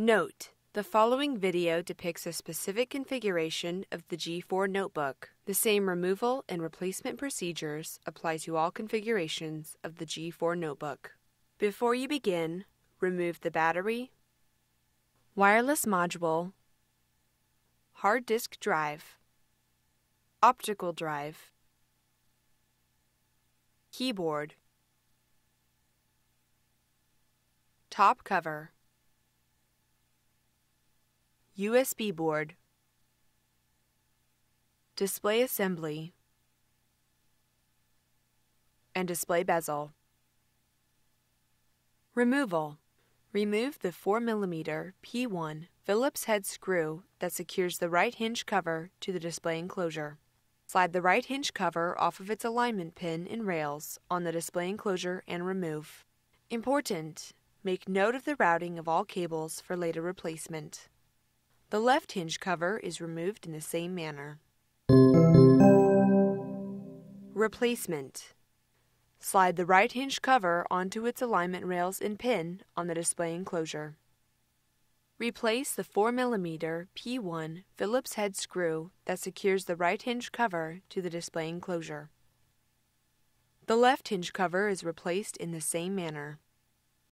Note: the following video depicts a specific configuration of the G4 notebook. The same removal and replacement procedures apply to all configurations of the G4 notebook. Before you begin, remove the battery, wireless module, hard disk drive, optical drive, keyboard, top cover, USB board, display assembly, and display bezel. Removal: remove the 4mm P1 Phillips head screw that secures the right hinge cover to the display enclosure. Slide the right hinge cover off of its alignment pin and rails on the display enclosure and remove. Important: make note of the routing of all cables for later replacement. The left hinge cover is removed in the same manner. Replacement: slide the right hinge cover onto its alignment rails and pin on the display enclosure. Replace the 4mm P1 Phillips head screw that secures the right hinge cover to the display enclosure. The left hinge cover is replaced in the same manner.